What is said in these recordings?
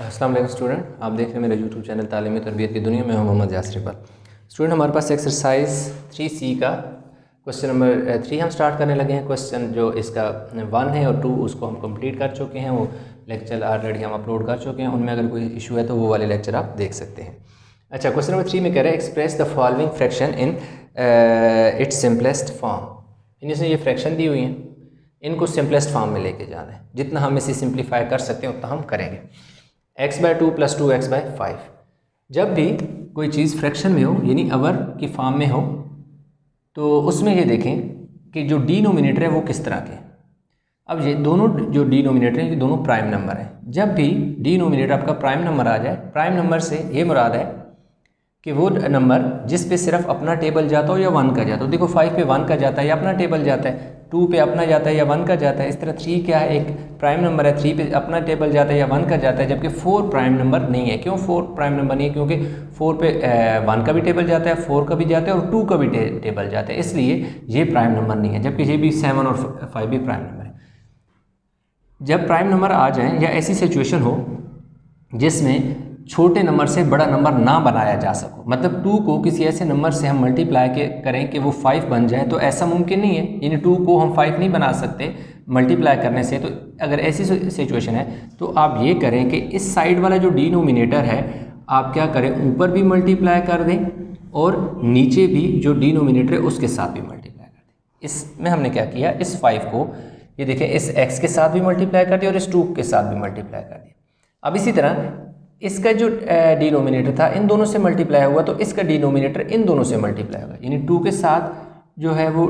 अस्सलाम वालेकुम स्टूडेंट, आप देख रहे हैं मेरा यूट्यूब चैनल तालीमी तरबियत की दुनिया में। मोहम्मद यासर इकबाल। स्टूडेंट, हमारे पास एक्सरसाइज 3C का क्वेश्चन नंबर 3 हम स्टार्ट करने लगे हैं। क्वेश्चन जो इसका 1 है और 2 उसको हम कंप्लीट कर चुके हैं, वो लेक्चर ऑलरेडी हम अपलोड कर चुके हैं। उनमें अगर कोई इशू है तो वो वाले लेक्चर आप देख सकते हैं। अच्छा, क्वेश्चन नंबर 3 में कह रहा है express the following fraction in its simplest form. इनसे ये फ्रैक्शन दी हुई हैं, इनको सिंपलेस्ट फॉर्म में लेके जाना है। जितना हम इसे सिंप्लीफाई कर सकते हैं उतना हम करेंगे। x/2 + 2x/5। जब भी कोई चीज़ फ्रैक्शन में हो यानी अवर की फॉर्म में हो तो उसमें ये देखें कि जो डिनोमिनेटर है वो किस तरह के। अब ये दोनों जो डिनोमिनेटर हैं ये दोनों प्राइम नंबर हैं। जब भी डिनोमिनेटर आपका प्राइम नंबर आ जाए, प्राइम नंबर से ये मुराद है कि वो नंबर जिस पे सिर्फ अपना टेबल जाता हो या 1 का जाता हो। देखो 5 पे 1 का जाता है या अपना टेबल जाता है, 2 पे अपना जाता है या 1 का जाता है। इस तरह 3 क्या है, एक प्राइम नंबर है, 3 पे अपना टेबल जाता है या 1 का जाता है। जबकि 4 प्राइम नंबर नहीं है। क्यों 4 प्राइम नंबर नहीं है? क्योंकि 4 पे 1 का भी टेबल जाता है, 4 का भी जाता है और 2 का भी टेबल जाता है, इसलिए ये प्राइम नंबर नहीं है। जबकि ये भी 7 और 5 भी प्राइम नंबर है। जब प्राइम नंबर आ जाए या ऐसी सिचुएशन हो जिसमें छोटे नंबर से बड़ा नंबर ना बनाया जा सको, मतलब 2 को किसी ऐसे नंबर से हम मल्टीप्लाई करें कि वो 5 बन जाए, तो ऐसा मुमकिन नहीं है। यानी 2 को हम 5 नहीं बना सकते मल्टीप्लाई करने से। तो अगर ऐसी सिचुएशन है तो आप ये करें कि इस साइड वाला जो डिनोमिनेटर है आप क्या करें, ऊपर भी मल्टीप्लाई कर दें और नीचे भी जो डिनोमिनेटर है उसके साथ भी मल्टीप्लाई कर दें। इसमें हमने क्या किया, इस 5 को ये देखें इस x के साथ भी मल्टीप्लाई कर दिया और इस 2 के साथ भी मल्टीप्लाई कर दिया। अब इसी तरह इसका जो डिनोमिनेटर था इन दोनों से मल्टीप्लाई हुआ, तो इसका डिनोमिनेटर इन दोनों से मल्टीप्लाई होगा। यानी 2 के साथ जो है वो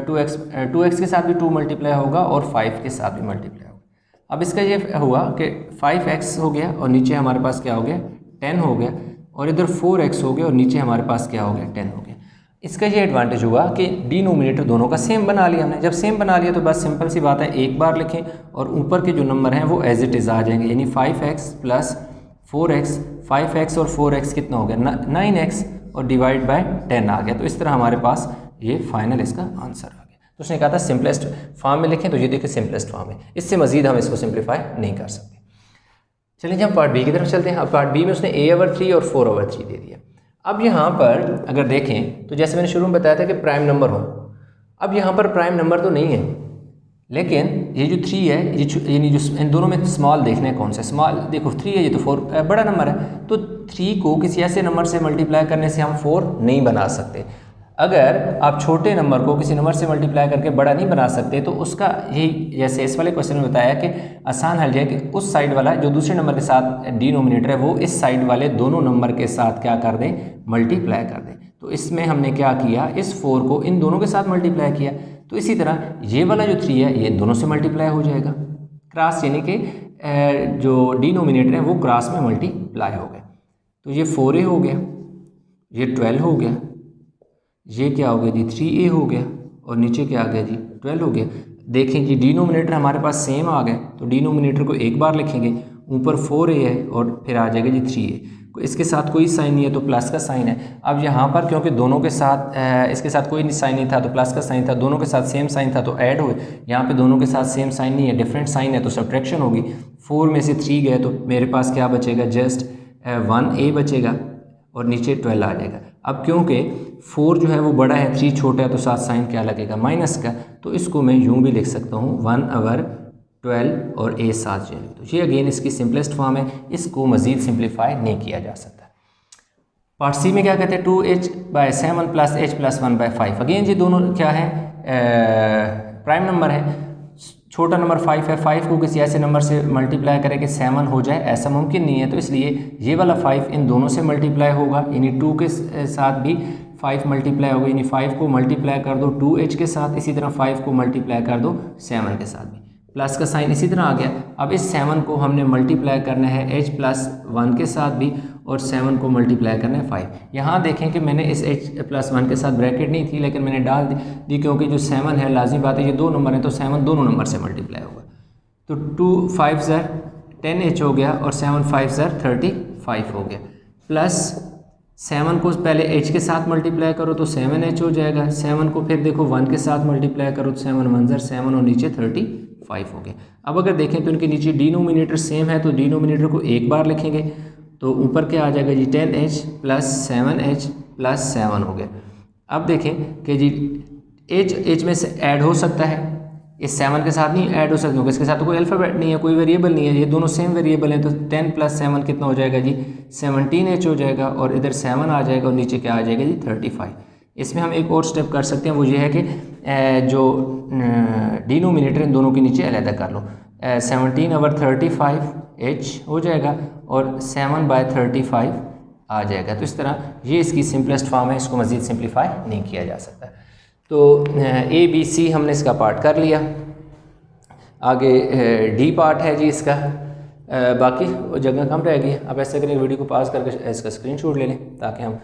2x के साथ भी 2 मल्टीप्लाई होगा और 5 के साथ भी मल्टीप्लाई होगा। अब इसका ये हुआ कि 5x हो गया और नीचे हमारे पास क्या हो गया, 10 हो गया, और इधर 4x हो गया और नीचे हमारे पास क्या हो गया, 10 हो गया। इसका ये एडवांटेज हुआ कि डिनोमिनेटर दोनों का सेम बना लिया हमने। जब सेम बना लिया तो बस सिंपल सी बात है, एक बार लिखें और ऊपर के जो नंबर हैं वो एज इट इज़ आ जाएंगे। यानी 5x + 4x, 5x और 4x कितना हो गया, 9x, और डिवाइड बाय 10 आ गया। तो इस तरह हमारे पास ये फाइनल इसका आंसर आ गया। तो उसने कहा था सिंपलेस्ट फॉर्म में लिखें, तो ये देखिए सिंपलेस्ट फॉर्म है। इससे मजीद हम इसको सिंप्लीफाई नहीं कर सकते। चलिए हम पार्ट बी की तरफ चलते हैं। अब पार्ट बी में उसने a/3 और 4/3 दे दिया। अब यहाँ पर अगर देखें तो जैसे मैंने शुरू में बताया था कि प्राइम नंबर हो, अब यहाँ पर प्राइम नंबर तो नहीं है, लेकिन ये जो 3 है यानी जो इन दोनों में स्मॉल देखना है कौन सा स्मॉल। देखो 3 है, ये तो 4 बड़ा नंबर है, तो 3 को किसी ऐसे नंबर से मल्टीप्लाई करने से हम 4 नहीं बना सकते। अगर आप छोटे नंबर को किसी नंबर से मल्टीप्लाई करके बड़ा नहीं बना सकते तो उसका यही, जैसे इस वाले क्वेश्चन में बताया कि आसान हल है कि उस साइड वाला जो दूसरे नंबर के साथ डिनोमिनेटर है वो इस साइड वाले दोनों नंबर के साथ क्या कर दें, मल्टीप्लाई कर दें। तो इसमें हमने क्या किया, इस 4 को इन दोनों के साथ मल्टीप्लाई किया। तो इसी तरह ये वाला जो 3 है ये इन दोनों से मल्टीप्लाई हो जाएगा, क्रॉस, यानी कि जो डिनोमिनेटर है वो क्रॉस में मल्टीप्लाई हो गया। तो ये 4a हो गया, ये 12 हो गया, ये क्या हो गया जी 3a हो गया, और नीचे क्या आ गया जी 12 हो गया। देखें कि डिनोमिनेटर हमारे पास सेम आ गया, तो डिनोमिनेटर को एक बार लिखेंगे, ऊपर 4a है और फिर आ जाएगा जी 3a। इसके साथ कोई साइन नहीं है तो प्लस का साइन है। अब यहाँ पर क्योंकि दोनों के साथ इसके साथ कोई साइन नहीं था तो प्लस का साइन था, दोनों के साथ सेम साइन था तो ऐड हुए। यहाँ पे दोनों के साथ सेम साइन नहीं है, डिफरेंट साइन है तो सब्ट्रैक्शन होगी। 4 में से 3 गए तो मेरे पास क्या बचेगा, जस्ट 1a बचेगा और नीचे 12 आ जाएगा। अब क्योंकि 4 जो है वो बड़ा है, 3 छोटा है, तो साथ साइन क्या लगेगा, माइनस का। तो इसको मैं यूँ भी लिख सकता हूँ 1/12 और a साथ जाएगा। तो ये अगेन इसकी सिंपलेस्ट फॉर्म है, इसको मज़ीद सिंप्लीफाई नहीं किया जा सकता। पार्ट सी में क्या कहते हैं, 2h/7 + h + 1/5। अगेन ये दोनों क्या है, प्राइम नंबर है। छोटा नंबर 5 है, 5 को किसी ऐसे नंबर से मल्टीप्लाई करें कि 7 हो जाए, ऐसा मुमकिन नहीं है। तो इसलिए ये वाला 5 इन दोनों से मल्टीप्लाई होगा, यानी 2 के साथ भी 5 मल्टीप्लाई होगा। यानी 5 को मल्टीप्लाई कर दो 2h के साथ, इसी तरह 5 को मल्टीप्लाई कर दो 7 के साथ भी, प्लस का साइन इसी तरह आ गया। अब इस 7 को हमने मल्टीप्लाई करना है h + 1 के साथ भी, और 7 को मल्टीप्लाई करना है 5। यहाँ देखें कि मैंने इस h + 1 के साथ ब्रैकेट नहीं थी लेकिन मैंने डाल दी क्योंकि जो 7 है लाजमी बात है ये 2 नंबर है तो 7 दोनों नंबर से मल्टीप्लाई होगा। तो 2 5 ज़र 10h हो गया और 7 5 ज़र 35 हो गया, प्लस 7 को पहले h के साथ मल्टीप्लाई करो तो 7h हो जाएगा। 7 को फिर देखो 1 के साथ मल्टीप्लाई करो तो 7 1 ज़र 7 और नीचे 5 हो गया। अब अगर देखें तो इनके नीचे डिनोमिनेटर सेम है, तो डिनोमिनेटर को एक बार लिखेंगे तो ऊपर क्या आ जाएगा जी 10h प्लस 7h प्लस 7 हो गया। अब देखें कि जी एच में से ऐड हो सकता है, इस 7 के साथ नहीं ऐड हो सकता क्योंकि इसके साथ तो कोई अल्फ़ाबेट नहीं है, कोई वेरिएबल नहीं है, ये दोनों सेम वेरिएबल हैं। तो 10 प्लस 7 कितना हो जाएगा जी 17h हो जाएगा, और इधर 7 आ जाएगा और नीचे क्या आ जाएगा जी 35। इसमें हम एक और स्टेप कर सकते हैं, वो ये है कि जो डिनोमिनेटर इन दोनों के नीचे अलग कर लो। 17/35h हो जाएगा और 7/35 आ जाएगा। तो इस तरह ये इसकी सिंपलेस्ट फॉर्म है, इसको मज़ीद सिंप्लीफाई नहीं किया जा सकता। तो ABC हमने इसका पार्ट कर लिया। आगे D पार्ट है जी इसका, बाकी जगह कम रह गई। अब ऐसा करें वीडियो को पास करके इसका स्क्रीनशॉट ले लें ताकि हम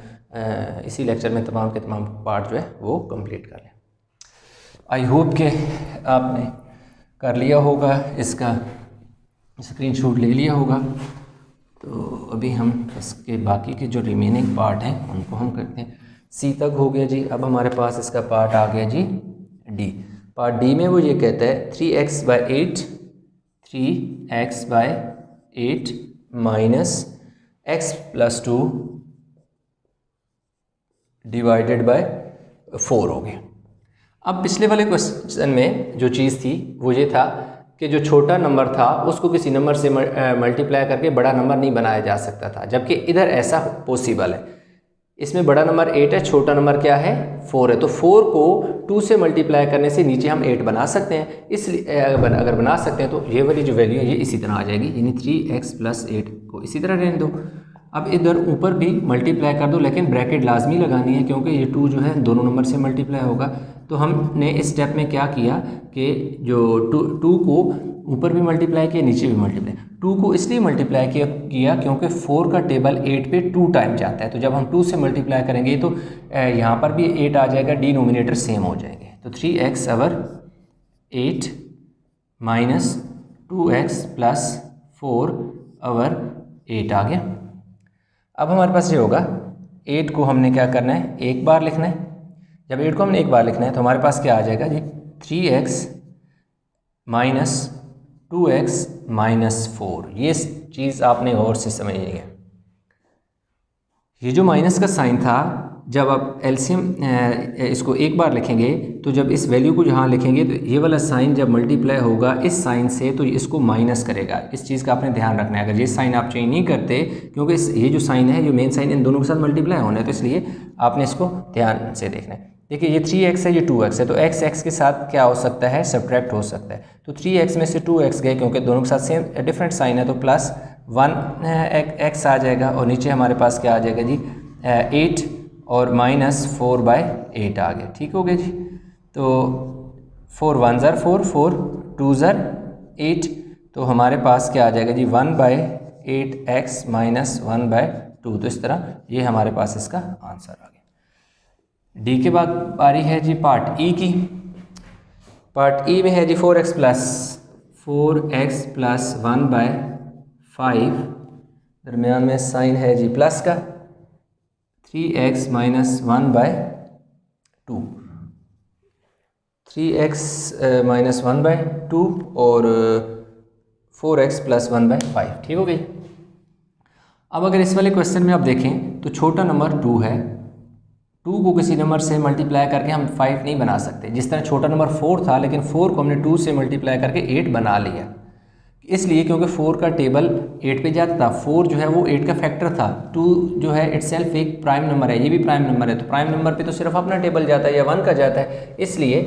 इसी लेक्चर में तमाम के तमाम पार्ट जो है वो कंप्लीट कर लें। आई होप कि आपने कर लिया होगा, इसका स्क्रीनशॉट ले लिया होगा। तो अभी हम इसके बाकी के जो रिमेनिंग पार्ट हैं उनको हम करते हैं। C तक हो गया जी। अब हमारे पास इसका पार्ट आ गया जी D। पार्ट D में वो ये कहता है 3x/8 minus x + 2 divided by 4 हो गया। अब पिछले वाले क्वेश्चन में जो चीज़ थी वो ये था कि जो छोटा नंबर था उसको किसी नंबर से मल्टीप्लाई करके बड़ा नंबर नहीं बनाया जा सकता था, जबकि इधर ऐसा पॉसिबल है। इसमें बड़ा नंबर 8 है, छोटा नंबर क्या है 4 है। तो 4 को 2 से मल्टीप्लाई करने से नीचे हम 8 बना सकते हैं। इसलिए अगर बना सकते हैं तो ये वाली जो वैल्यू है ये इसी तरह आ जाएगी, यानी 3x + 8 को इसी तरह रहने दो। अब इधर ऊपर भी मल्टीप्लाई कर दो, लेकिन ब्रैकेट लाजमी लगानी है क्योंकि ये 2 जो है दोनों नंबर से मल्टीप्लाई होगा। तो हमने इस स्टेप में क्या किया कि जो 2 को ऊपर भी मल्टीप्लाई किया, नीचे भी मल्टीप्लाई। 2 को इसलिए मल्टीप्लाई किया क्योंकि 4 का टेबल 8 पे 2 टाइम जाता है। तो जब हम 2 से मल्टीप्लाई करेंगे तो यहाँ पर भी 8 आ जाएगा, डिनोमिनेटर सेम हो जाएंगे। तो 3x/8 माइनस 2x + 4/8 आ गया। अब हमारे पास ये होगा 8 को हमने क्या करना है, एक बार लिखना है। जब 8 को हमने एक बार लिखना है तो हमारे पास क्या आ जाएगा जी 3x माइनस 2x माइनस 4। ये चीज़ आपने गौर से समझनी है। ये जो माइनस का साइन था, जब आप एलसीएम इसको एक बार लिखेंगे तो जब इस वैल्यू को यहाँ लिखेंगे तो ये वाला साइन जब मल्टीप्लाई होगा इस साइन से तो इसको माइनस करेगा। इस चीज़ का आपने ध्यान रखना है। अगर ये साइन आप चेंज नहीं करते, क्योंकि ये जो साइन है, जो मेन साइन इन दोनों के साथ मल्टीप्लाई होना है, तो इसलिए आपने इसको ध्यान से देखना है। देखिए ये 3x है, ये 2x है, तो x के साथ क्या हो सकता है, सब्ट्रैक्ट हो सकता है। तो 3x में से 2x गए क्योंकि दोनों के साथ सेम डिफरेंट साइन है, तो +1x आ जाएगा और नीचे हमारे पास क्या आ जाएगा जी 8 और -4/8 आ गया। ठीक हो गया जी। तो 4 1 ज़र 4, 4 2 ज़र 8, तो हमारे पास क्या आ जाएगा जी 1/8x - 1/2। तो इस तरह ये हमारे पास इसका आंसर आ गया। डी के बाद बारी है जी पार्ट ई की। पार्ट ई में है जी 4x + 1/5, दरमियान में साइन है जी प्लस का, 3x - 1/2, 3x - 1/2 और 4x + 1/5। ठीक हो गई। अब अगर इस वाले क्वेश्चन में आप देखें तो छोटा नंबर 2 है, 2 को किसी नंबर से मल्टीप्लाई करके हम 5 नहीं बना सकते। जिस तरह छोटा नंबर 4 था, लेकिन 4 को हमने 2 से मल्टीप्लाई करके 8 बना लिया, इसलिए क्योंकि 4 का टेबल 8 पे जाता था। 4 जो है वो 8 का फैक्टर था। 2 जो है इटसेल्फ एक प्राइम नंबर है, ये भी प्राइम नंबर है, तो प्राइम नंबर पे तो सिर्फ अपना टेबल जाता है या 1 का जाता है, इसलिए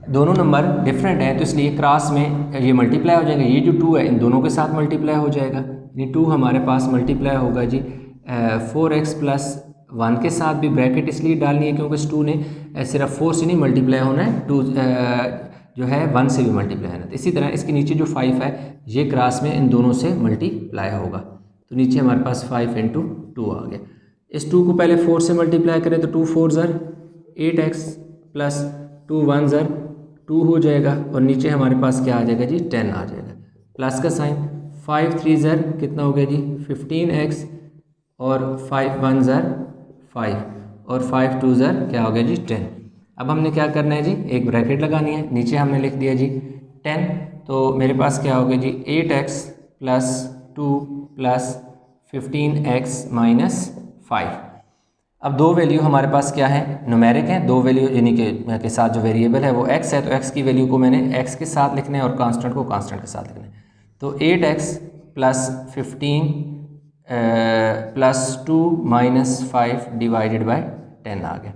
दोनों नंबर डिफरेंट हैं, तो इसलिए क्रॉस में ये मल्टीप्लाई हो जाएंगे। ये जो 2 है इन दोनों के साथ मल्टीप्लाई हो जाएगा, ये 2 हमारे पास मल्टीप्लाई होगा जी 4x + 1 के साथ भी ब्रैकेट इसलिए डालनी है क्योंकि इस 2 ने सिर्फ 4 से नहीं मल्टीप्लाई होना है, 2 जो है 1 से भी मल्टीप्लाई होना है। तो इसी तरह इसके नीचे जो 5 है ये क्रॉस में इन दोनों से मल्टीप्लाई होगा, तो नीचे हमारे पास 5 × 2 आ गया। इस 2 को पहले 4 से मल्टीप्लाई करें तो 2 4 ज़र 8x + 2 1 ज़र 2 हो जाएगा और नीचे हमारे पास क्या आ जाएगा जी 10 आ जाएगा, प्लस का साइन। 5 3 ज़र कितना हो गया जी 15x और 5 1 ज़र 5 और 5 2 ज़र क्या हो गया जी 10। अब हमने क्या करना है जी, एक ब्रैकेट लगानी है, नीचे हमने लिख दिया जी 10 तो मेरे पास क्या होगा जी 8x plus 2 plus 15x minus 5। अब दो वैल्यू हमारे पास क्या है, न्यूमेरिक है, दो वैल्यू यानी के साथ जो वेरिएबल है वो x है, तो x की वैल्यू को मैंने x के साथ लिखना है और कांस्टेंट को कांस्टेंट के साथ लिखना है। तो 8x plus 15 plus 2 minus 5 divided by 10 आ गया।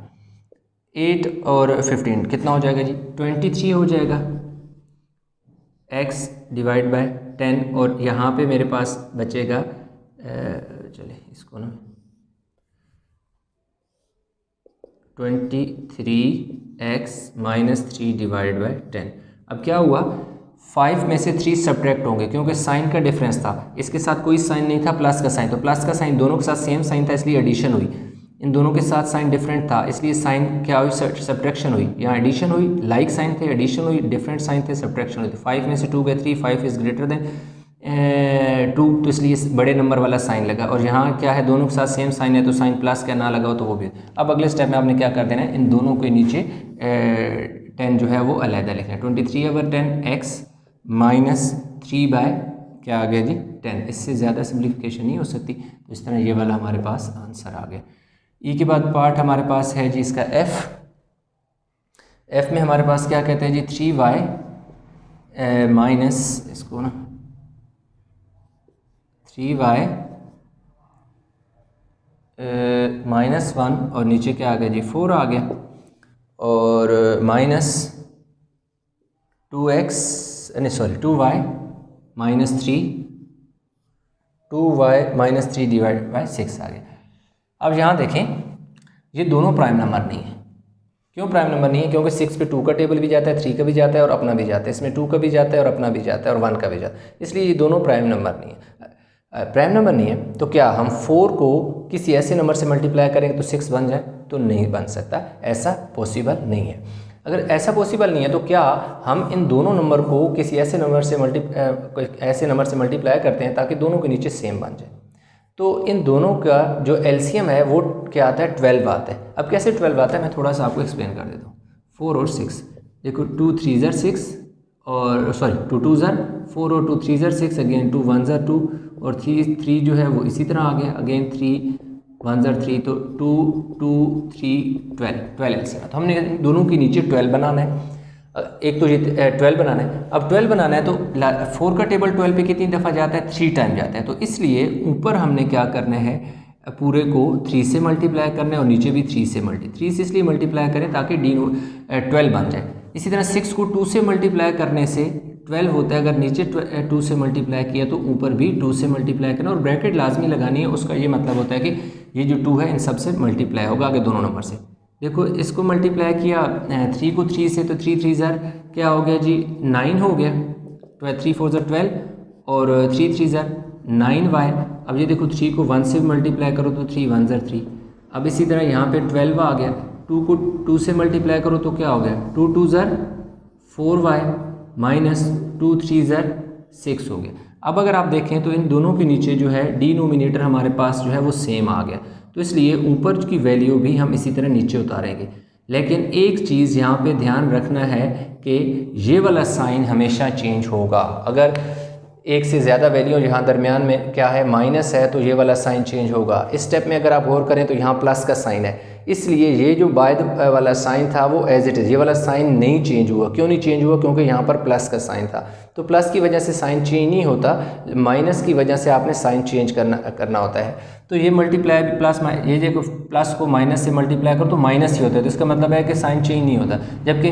8 और 15 कितना हो जाएगा जी 23 हो जाएगा x डिवाइड बाय 10, और यहाँ पे मेरे पास बचेगा चले इसको ना 23x माइनस 3 डिवाइड बाई 10। अब क्या हुआ 5 में से 3 सब्ट्रैक्ट होंगे क्योंकि साइन का डिफरेंस था, इसके साथ कोई साइन नहीं था प्लस का साइन, तो प्लस का साइन दोनों के साथ सेम साइन था इसलिए एडिशन हुई, इन दोनों के साथ साइन डिफरेंट था इसलिए साइन क्या हुई सब्ट्रैक्शन हुई, यहाँ एडिशन हुई, लाइक साइन थे एडिशन हुई, डिफरेंट साइन थे सब्ट्रैक्शन हुई। तो 5 में से 2 गए 3, 5 इज़ ग्रेटर देन 2 तो इसलिए बड़े नंबर वाला साइन लगा, और यहाँ क्या है दोनों के साथ सेम साइन है तो साइन प्लस क्या ना लगा हो तो वो भी। अब अगले स्टेप में आपने क्या कर देना है, इन दोनों के नीचे 10 जो है वो अलहदा लिखना है। 23/10 x माइनस 3 बाय क्या आ गया जी 10, इससे ज़्यादा सिम्प्लीफिकेशन नहीं हो सकती, तो इस तरह ये वाला हमारे पास आंसर आ गया। ई के बाद पार्ट हमारे पास है जी इसका एफ में हमारे पास क्या कहते हैं जी 3y माइनस इसको ना 3y माइनस 1 और नीचे क्या आ गया जी 4 आ गया, और minus 2y minus 3 2y minus 3 divide by 6 आ गया। अब यहाँ देखें ये दोनों प्राइम नंबर नहीं है। क्यों प्राइम नंबर नहीं है? क्योंकि 6 पे 2 का टेबल भी जाता है, 3 का भी जाता है और अपना भी जाता है, इसमें 2 का भी जाता है और अपना भी जाता है और 1 का भी जाता है, इसलिए ये दोनों प्राइम नंबर नहीं है। प्राइम नंबर नहीं है तो क्या हम 4 को किसी ऐसे नंबर से मल्टीप्लाई करेंगे तो 6 बन जाए? तो नहीं बन सकता, ऐसा पॉसिबल नहीं है। अगर ऐसा पॉसिबल नहीं है तो क्या हम इन दोनों नंबर को किसी ऐसे नंबर से मल्टीप्लाई करते हैं ताकि दोनों के नीचे सेम बन जाए? तो इन दोनों का जो एलसीएम है वो क्या आता है 12 आता है। अब कैसे 12 आता है मैं थोड़ा सा आपको एक्सप्लेन कर देता हूँ। 4 और 6 देखो 2 3 ज़र 6 और सॉरी 2 2 ज़र 4 और 2 3 ज़र 6 अगेन 2 1 ज़र 2 और 3 जो है वो इसी तरह आ गया अगेन 3 1 ज़र 3, तो 2 2 3 12 एलसीएम। तो हमने दोनों के नीचे 12 बनाना है, एक तो ये 12 बनाना है। अब 12 बनाना है तो 4 का टेबल 12 पे कितनी दफ़ा जाता है 3 टाइम जाता है, तो इसलिए ऊपर हमने क्या करना है पूरे को 3 से मल्टीप्लाई करना है और नीचे भी 3 से इसलिए मल्टीप्लाई करें ताकि डी 12 बन जाए। इसी तरह 6 को 2 से मल्टीप्लाई करने से 12 होता है, अगर नीचे 2 से मल्टीप्लाई किया तो ऊपर भी 2 से मल्टीप्लाई करना, और ब्रैकेट लाजमी लगानी है। उसका ये मतलब होता है कि ये जो 2 है इन सब से मल्टीप्लाई होगा आगे दोनों नंबर से। देखो इसको मल्टीप्लाई किया 3 को 3 से तो 3 3 ज़र क्या हो गया जी 9 हो गया, 3 4 ज़र 12 और 3 3 ज़र 9y। अब ये देखो 3 को 1 से मल्टीप्लाई करो तो 3 1 ज़र 3। अब इसी तरह यहाँ पे 12 आ गया, 2 को 2 से मल्टीप्लाई करो तो क्या हो गया 2 2 ज़र 4y माइनस 2 3 ज़र 6 हो गया। अब अगर आप देखें तो इन दोनों के नीचे जो है डिनोमिनेटर हमारे पास जो है वो सेम आ गया, तो इसलिए ऊपर की वैल्यू भी हम इसी तरह नीचे उतारेंगे। लेकिन एक चीज़ यहाँ पे ध्यान रखना है कि ये वाला साइन हमेशा चेंज होगा। अगर एक से ज़्यादा वैल्यू यहाँ दरमियान में क्या है माइनस है तो ये वाला साइन चेंज होगा। इस स्टेप में अगर आप गौर करें तो यहाँ प्लस का साइन है, इसलिए ये जो बाद वाला साइन था वो एज इट इज़, ये वाला साइन नहीं चेंज हुआ। क्यों नहीं चेंज हुआ? क्योंकि यहाँ पर प्लस का साइन था, तो प्लस की वजह से साइन चेंज नहीं होता, माइनस की वजह से आपने साइन चेंज करना होता है। तो ये मल्टीप्लाई प्लस ये देखो प्लस को माइनस से मल्टीप्लाई करो तो माइनस ही होता है, तो इसका मतलब है कि साइन चेंज नहीं होता। जबकि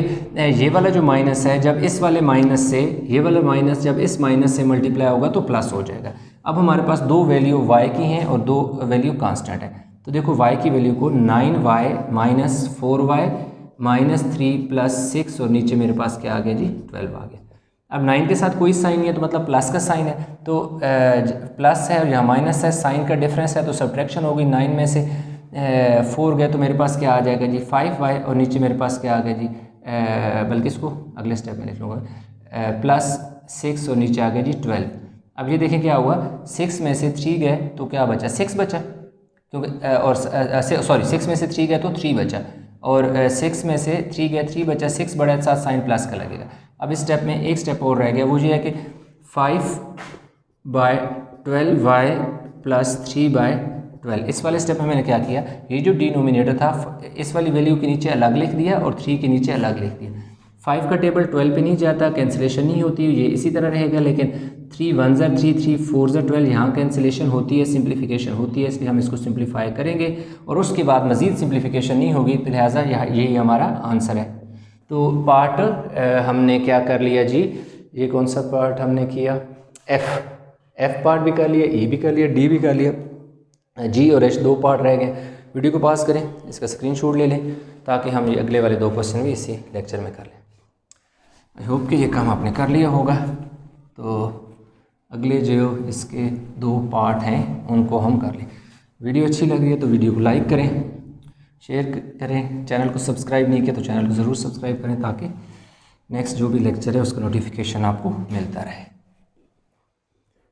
ये वाला जो माइनस है जब इस वाले माइनस से ये वाला माइनस जब इस माइनस से मल्टीप्लाई होगा तो प्लस हो जाएगा। अब हमारे पास दो वैल्यू y की हैं और दो वैल्यू कांस्टेंट है, तो देखो y की वैल्यू को 9y minus 4y minus 3 plus 6 और नीचे मेरे पास क्या आ गया जी 12 आ गया। अब 9 के साथ कोई साइन नहीं है तो मतलब प्लस का साइन है, तो प्लस है और यहाँ माइनस है, साइन का डिफरेंस है तो सब्ट्रैक्शन होगी। 9 में से 4 गए तो मेरे पास क्या आ जाएगा जी 5y और नीचे मेरे पास क्या आ गया जी बल्कि इसको अगले स्टेप में लिख लूँगा प्लस 6 और नीचे आ गया जी 12। अब ये देखें क्या हुआ 6 में से 3 गए तो क्या बचा 6 बचा, क्योंकि और सॉरी 6 में से 3 गए तो 3 बचा और 6 में से 3 गए 3 बचा, 6 बड़ा साथ साइन प्लस का लगेगा। अब इस स्टेप में एक स्टेप और रह गया, वो ये है कि 5/12y + 3/12। इस वाले स्टेप में मैंने क्या किया, ये जो डिनोमिनेटर था इस वाली वैल्यू के नीचे अलग लिख दिया और 3 के नीचे अलग लिख दिया। 5 का टेबल 12 पे नहीं जाता, कैंसिलेशन नहीं होती, ये इसी तरह रहेगा। लेकिन 3 1 3 3 4 12 यहाँ कैंसिलेशन होती है, सिंप्लीफिकेशन होती है, इसलिए हम इसको सिंप्लीफाई करेंगे और उसके बाद मज़ीद सिंप्लीफिकेशन नहीं होगी, तो लिहाजा यही हमारा आंसर है। तो पार्ट हमने क्या कर लिया जी, ये कौन सा पार्ट हमने किया, एफ पार्ट भी कर लिया, ई भी कर लिया, डी भी कर लिया, जी और एच 2 पार्ट रह गए। वीडियो को पास करें, इसका स्क्रीनशॉट ले लें ताकि हम ये अगले वाले 2 क्वेश्चन भी इसी लेक्चर में कर लें। आई होप कि ये काम आपने कर लिया होगा। तो अगले जो इसके 2 पार्ट हैं उनको हम कर लें। वीडियो अच्छी लग रही है तो वीडियो को लाइक करें, शेयर करें, चैनल को सब्सक्राइब नहीं किया तो चैनल को ज़रूर सब्सक्राइब करें ताकि नेक्स्ट जो भी लेक्चर है उसका नोटिफिकेशन आपको मिलता रहे।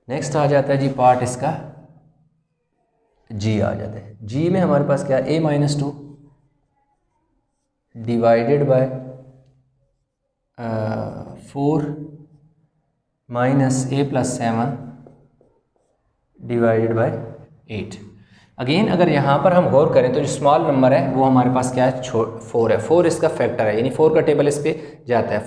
नेक्स्ट आ जाता है जी पार्ट इसका जी आ जाता है। जी में हमारे पास क्या है, a-2 divided by 4 - a + 7 divided by 8। Again अगर यहाँ पर हम गौर करें तो जो स्मॉल नंबर है वो हमारे पास क्या है, 4 है। 4 इसका फैक्टर है, यानी 4 का टेबल इस पे जाता है।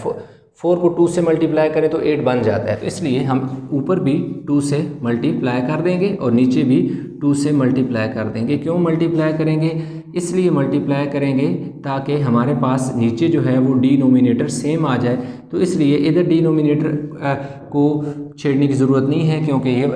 4 को 2 से मल्टीप्लाई करें तो 8 बन जाता है, तो इसलिए हम ऊपर भी 2 से मल्टीप्लाई कर देंगे और नीचे भी 2 से मल्टीप्लाई कर देंगे। क्यों मल्टीप्लाई करेंगे, इसलिए मल्टीप्लाई करेंगे ताकि हमारे पास नीचे जो है वो डिनोमिनेटर सेम आ जाए। तो इसलिए इधर डिनोमिनेटर को छेड़ने की ज़रूरत नहीं है, क्योंकि ये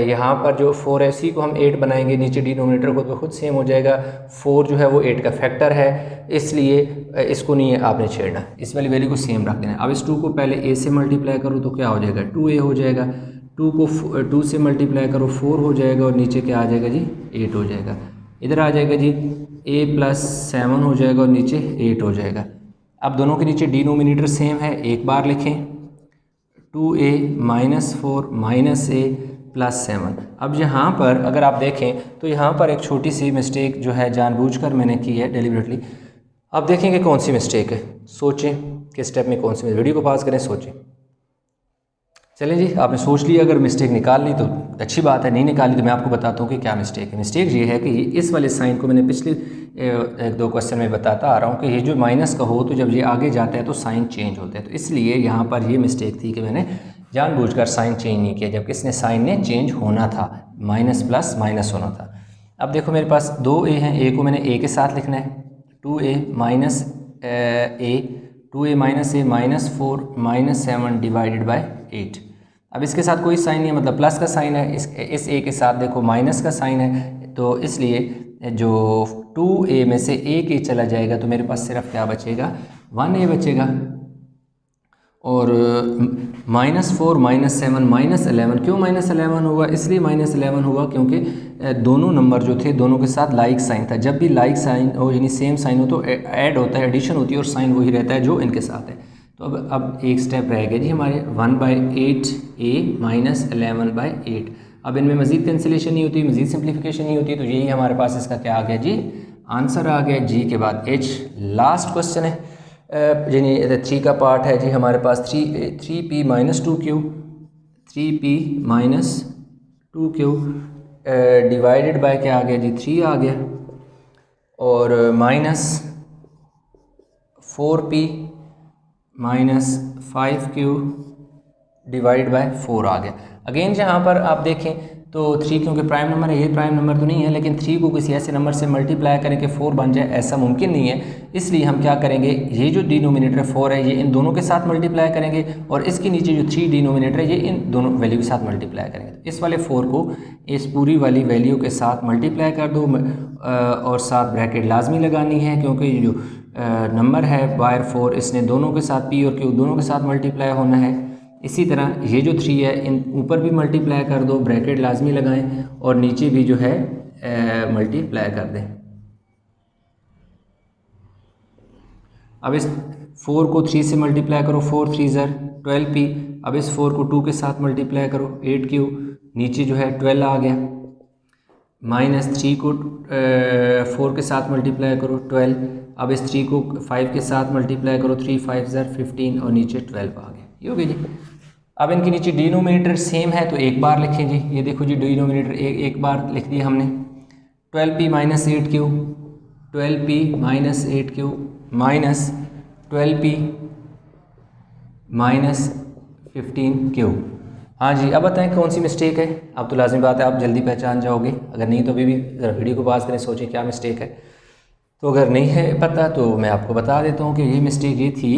यहाँ पर जो 4 है इसी को हम 8 बनाएंगे, नीचे डिनोमिनेटर को तो खुद सेम हो जाएगा। 4 जो है वो 8 का फैक्टर है, इसलिए इसको नहीं है आपने छेड़ना, इस वाली वैल्यू को सेम रख देना। अब इस 2 को पहले a से मल्टीप्लाई करो तो क्या हो जाएगा, 2a हो जाएगा। 2 को 2 से मल्टीप्लाई करो 4 हो जाएगा और नीचे क्या आ जाएगा जी, 8 हो जाएगा। इधर आ जाएगा जी a + 7 हो जाएगा और नीचे 8 हो जाएगा। अब दोनों के नीचे डिनोमिनेटर सेम है, एक बार लिखें 2a - 4 - a + 7। अब यहाँ पर अगर आप देखें तो यहाँ पर एक छोटी सी मिस्टेक जो है जानबूझकर मैंने की है, डेलिबरेटली। आप देखेंगे कौन सी मिस्टेक है, सोचें कि स्टेप में कौन सी, वीडियो को पास करें, सोचें। चलें जी, आपने सोच लिया, अगर मिस्टेक निकाल ली तो अच्छी बात है, नहीं निकाली तो मैं आपको बताता हूँ कि क्या मिस्टेक है। मिस्टेक ये है कि इस वाले साइन को मैंने पिछले 1-2 क्वेश्चन में बताता आ रहा हूँ कि ये जो माइनस का हो तो जब ये आगे जाता है तो साइन चेंज होता है, तो इसलिए यहाँ पर ये मिस्टेक थी कि मैंने जानबूझकर साइन चेंज नहीं किया, जबकि इसने साइन ने चेंज होना था, माइनस प्लस माइनस होना था। अब देखो मेरे पास 2a हैं, a को मैंने a के साथ लिखना है, 2a - a 2a - a - 4 - 7 divided by 8। अब इसके साथ कोई साइन नहीं है, मतलब प्लस का साइन है, इस a के साथ देखो माइनस का साइन है, तो इसलिए जो 2a में से a के चला जाएगा तो मेरे पास सिर्फ क्या बचेगा, 1a बचेगा। और -4 - 7 -11, क्यों -11 हुआ, इसलिए -11 हुआ क्योंकि दोनों नंबर जो थे दोनों के साथ लाइक साइन था। जब भी लाइक साइन हो यानी सेम साइन हो तो ऐड होता है, एडिशन होती है और साइन वही रहता है जो इनके साथ है। तो अब एक स्टेप रह गया जी हमारे 1/8a - 11/8। अब इनमें मज़ीद कैंसिलेशन नहीं होती, मज़ीद सिंप्लीफिकेशन नहीं होती, तो यही हमारे पास इसका क्या आ गया जी, आंसर आ गया। जी के बाद H लास्ट क्वेश्चन है, यानी 3 का पार्ट है जी हमारे पास 3p - 2q 3p - 2q divided by क्या आ गया जी, 3 आ गया, और -4p - 5q डिवाइड बाय 4 आ गया। अगेन जहाँ पर आप देखें तो 3 क्योंकि प्राइम नंबर है, ये प्राइम नंबर तो नहीं है, लेकिन 3 को किसी ऐसे नंबर से मल्टीप्लाई करें कि 4 बन जाए, ऐसा मुमकिन नहीं है। इसलिए हम क्या करेंगे, ये जो डिनोमिनेटर 4 है ये इन दोनों के साथ मल्टीप्लाई करेंगे और इसके नीचे जो 3 डिनोमिनेटर है ये इन दोनों वैल्यू के साथ मल्टीप्लाई करेंगे। तो इस वाले 4 को इस पूरी वाली वैल्यू के साथ मल्टीप्लाई कर दो और साथ ब्रैकेट लाजमी लगानी है, क्योंकि ये जो नंबर है बायर 4 इसने दोनों के साथ p और q दोनों के साथ मल्टीप्लाई होना है। इसी तरह ये जो 3 है इन ऊपर भी मल्टीप्लाई कर दो, ब्रैकेट लाजमी लगाएं और नीचे भी जो है मल्टीप्लाई कर दें। अब इस 4 को 3 से मल्टीप्लाई करो, 4 3 ज़र 12p। अब इस 4 को 2 के साथ मल्टीप्लाई करो, 8q, नीचे जो है 12 आ गया। -3 को 4 के साथ मल्टीप्लाई करो, 12, अब इस 3 को 5 के साथ मल्टीप्लाई करो, 3 5 ज़र 15 और नीचे 12 आ गया। ये हो गया जी। अब इनके नीचे डिनोमिनेटर सेम है तो एक बार लिखें जी। ये देखो जी डिनोमिनेटर एक बार लिख दिया हमने। 12p minus 8q, 12p minus 8q minus 12p minus 15q। हाँ जी, अब बताएं कौन सी मिस्टेक है। अब तो लाजमी बात है आप जल्दी पहचान जाओगे, अगर नहीं तो अभी भी ज़रा वीडियो को पॉज़ करें, सोचें क्या मिस्टेक है। तो अगर नहीं है पता तो मैं आपको बता देता हूँ कि ये मिस्टेक ये थी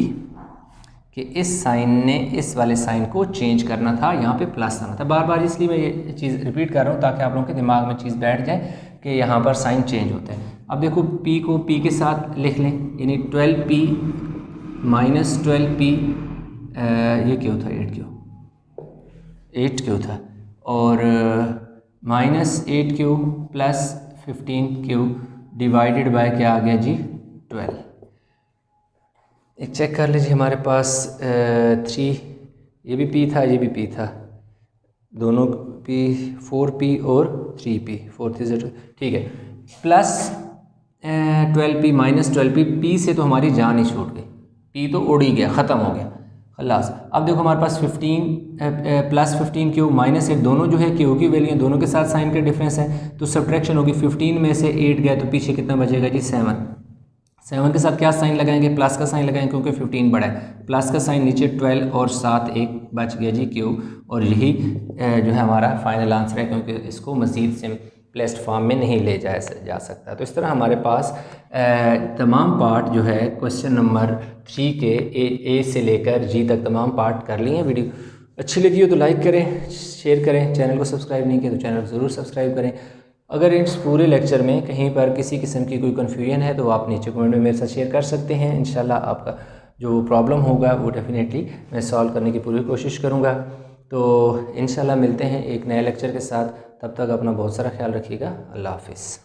कि इस साइन ने इस वाले साइन को चेंज करना था, यहाँ पे प्लस आना था। बार बार इसलिए मैं ये चीज़ रिपीट कर रहा हूँ ताकि आप लोगों के दिमाग में चीज़ बैठ जाए कि यहाँ पर साइन चेंज होता है। अब देखो p को p के साथ लिख लें, यानी 12p माइनस 12p, ये क्यों था 8 क्यों था, और minus 8q plus 15q divided by क्या आ गया जी 12। एक चेक कर लीजिए हमारे पास 3, ये भी p था ये भी p था, दोनों p 4p और 3p 4 3 ठीक है, plus 12p minus 12p, p से तो हमारी जान ही छूट गई, p तो उड़ ही गया, ख़त्म हो गया खलास। अब देखो हमारे पास 15 प्लस 15q माइनस 8, दोनों जो है q की वैल्यू दोनों के साथ साइन का डिफरेंस है तो सब्ट्रैक्शन होगी। 15 में से 8 गया तो पीछे कितना बचेगा जी 7। 7 के साथ क्या साइन लगाएंगे, प्लस का साइन लगाएंगे क्योंकि 15 बड़ा है, प्लस का साइन नीचे 12 और साथ एक बच गया जी q, और यही जो है हमारा फाइनल आंसर है क्योंकि इसको मज़ीद सिम्पलेस्ट फॉर्म में नहीं ले जा सकता। तो इस तरह हमारे पास तमाम पार्ट जो है क्वेश्चन नंबर 3 के ए से लेकर जी तक तमाम पार्ट कर लिए हैं। वीडियो अच्छी लगी हो तो लाइक करें, शेयर करें, चैनल को सब्सक्राइब नहीं किया तो चैनल को ज़रूर सब्सक्राइब करें। अगर इस पूरे लेक्चर में कहीं पर किसी किस्म की कोई कन्फ्यूजन है तो आप नीचे कमेंट में मेरे साथ शेयर कर सकते हैं। इंशाल्लाह आपका जो प्रॉब्लम होगा वो डेफिनेटली मैं सॉल्व करने की पूरी कोशिश करूँगा। तो इंशाल्लाह मिलते हैं एक नए लेक्चर के साथ, तब तक अपना बहुत सारा ख्याल रखिएगा। अल्लाह हाफिज़।